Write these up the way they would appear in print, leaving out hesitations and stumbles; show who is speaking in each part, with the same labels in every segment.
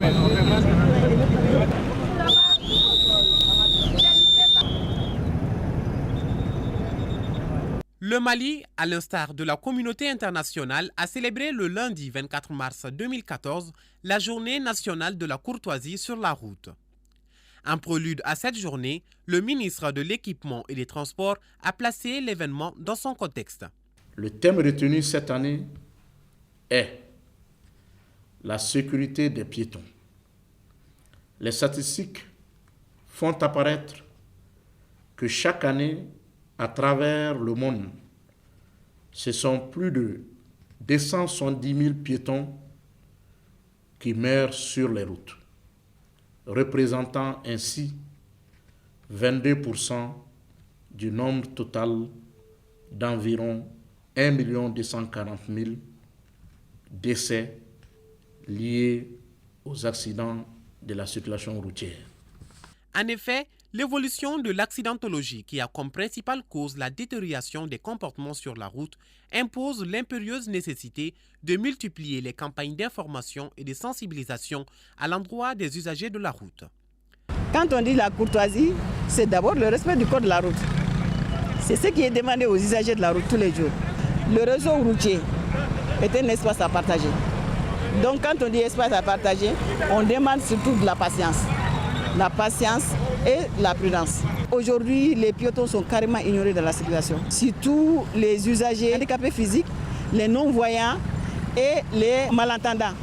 Speaker 1: Le Mali, à l'instar de la communauté internationale, a célébré le lundi 24 mars 2014 la journée nationale de la courtoisie sur la route. En prélude à cette journée, le ministre de l'Équipement et des Transports a placé l'événement dans son contexte.
Speaker 2: Le thème retenu cette année est la sécurité des piétons. Les statistiques font apparaître que chaque année, à travers le monde, ce sont plus de 270 000 piétons qui meurent sur les routes, représentant ainsi 22% du nombre total d'environ 1 240 000 décès liés aux accidents de la circulation routière.
Speaker 1: En effet, l'évolution de l'accidentologie, qui a comme principale cause la détérioration des comportements sur la route, impose l'impérieuse nécessité de multiplier les campagnes d'information et de sensibilisation à l'endroit des usagers de la route.
Speaker 3: Quand on dit la courtoisie, c'est d'abord le respect du code de la route. C'est ce qui est demandé aux usagers de la route tous les jours. Le réseau routier est un espace à partager. Donc quand on dit espace à partager, on demande surtout de la patience. La patience et la prudence. Aujourd'hui, les piétons sont carrément ignorés dans la circulation. Surtout les usagers handicapés physiques, les non-voyants et les malentendants.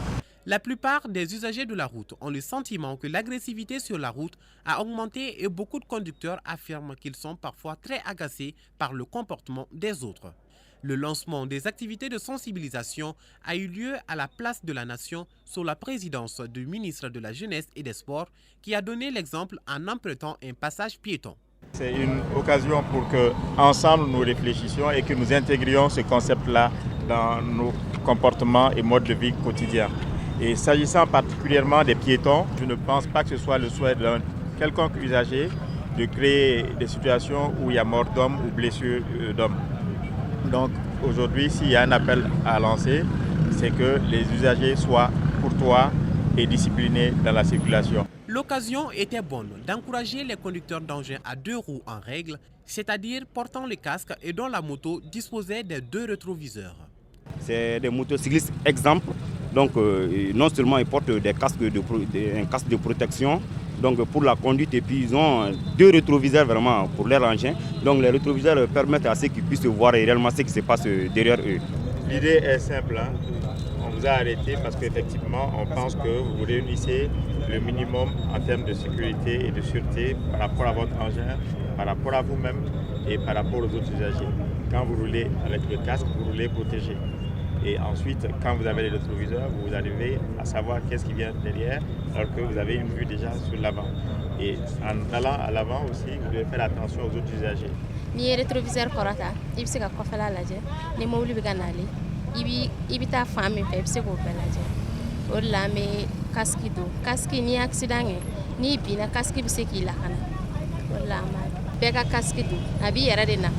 Speaker 1: La plupart des usagers de la route ont le sentiment que l'agressivité sur la route a augmenté et beaucoup de conducteurs affirment qu'ils sont parfois très agacés par le comportement des autres. Le lancement des activités de sensibilisation a eu lieu à la place de la Nation sous la présidence du ministre de la Jeunesse et des Sports qui a donné l'exemple en empruntant un passage piéton.
Speaker 4: C'est une occasion pour que ensemble nous réfléchissions et que nous intégrions ce concept-là dans nos comportements et modes de vie quotidiens. Et s'agissant particulièrement des piétons, je ne pense pas que ce soit le souhait d'un quelconque usager de créer des situations où il y a mort d'hommes ou blessure d'hommes. Donc aujourd'hui, s'il y a un appel à lancer, c'est que les usagers soient courtois et disciplinés dans la circulation.
Speaker 1: L'occasion était bonne d'encourager les conducteurs d'engins à deux roues en règle, c'est-à-dire portant le casque et dont la moto disposait des deux rétroviseurs.
Speaker 5: C'est des motocyclistes exemples, donc non seulement ils portent un casque de protection, donc pour la conduite, et puis ils ont deux rétroviseurs vraiment pour leur engin. Donc les rétroviseurs permettent à ceux qui puissent voir réellement ce qui se passe derrière eux.
Speaker 4: L'idée est simple, hein. On vous a arrêté parce qu'effectivement on pense que vous réunissez le minimum en termes de sécurité et de sûreté par rapport à votre engin, par rapport à vous-même et par rapport aux autres usagers. Quand vous roulez avec le casque, vous roulez protégé. Et ensuite, quand vous avez les rétroviseurs, vous arrivez à savoir qu'est-ce qui vient derrière, alors que vous avez une vue déjà sur l'avant. Et en allant à l'avant aussi, vous devez faire attention aux autres usagers.
Speaker 6: Ni rétroviseur korata, il se ka kofala laje, ni mobile bi ganali, ibi ta fami fe se ko belaje. O la me casque ni accident ni bi na casque bi se ki la kana. O la ma be ka casque do, abi yara de na.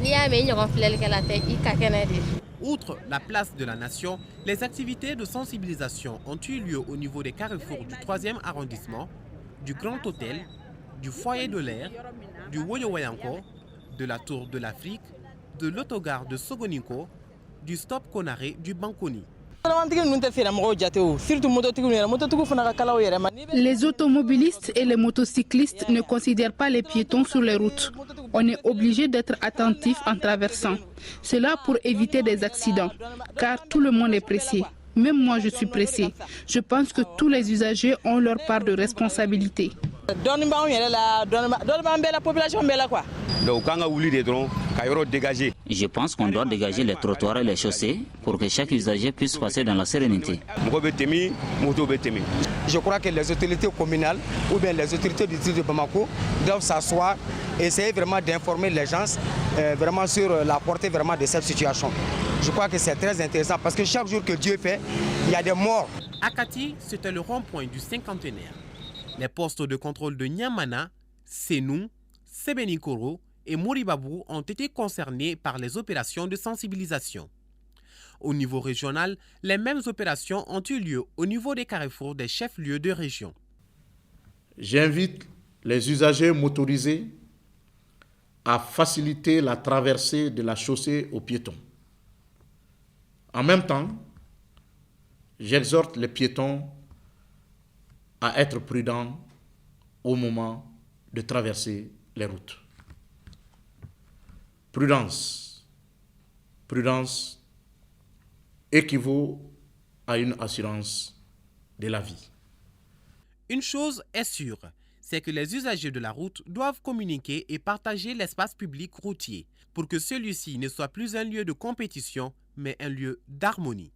Speaker 6: Ni ya me nyogon flel kala te I ka kenede.
Speaker 1: Outre la place de la Nation, les activités de sensibilisation ont eu lieu au niveau des carrefours du 3e arrondissement, du Grand Hôtel, du Foyer de l'Air, du Woyo-Wayanko, de la Tour de l'Afrique, de l'autogare de Sogoninko, du Stop Konaré du Bankoni.
Speaker 7: Les automobilistes et les motocyclistes ne considèrent pas les piétons sur les routes. On est obligé d'être attentif en traversant. Cela pour éviter des accidents, car tout le monde est pressé. Même moi, je suis pressé. Je pense que tous les usagers ont leur part de responsabilité.
Speaker 8: Je pense qu'on doit dégager les trottoirs et les chaussées pour que chaque usager puisse passer dans la sérénité.
Speaker 9: Je crois que les autorités communales ou bien les autorités du district de Bamako doivent s'asseoir et essayer vraiment d'informer les gens vraiment sur la portée vraiment de cette situation. Je crois que c'est très intéressant parce que chaque jour que Dieu fait, il y a des morts.
Speaker 1: À Kati, c'était le rond-point du cinquantenaire. Les postes de contrôle de Niamana, Sénou, Sébenikoro et Moribabou ont été concernés par les opérations de sensibilisation. Au niveau régional, les mêmes opérations ont eu lieu au niveau des carrefours des chefs-lieux de région.
Speaker 2: J'invite les usagers motorisés à faciliter la traversée de la chaussée aux piétons. En même temps, j'exhorte les piétons à être prudents au moment de traverser les routes. Prudence. Prudence équivaut à une assurance de la vie.
Speaker 1: Une chose est sûre, c'est que les usagers de la route doivent communiquer et partager l'espace public routier pour que celui-ci ne soit plus un lieu de compétition, mais un lieu d'harmonie.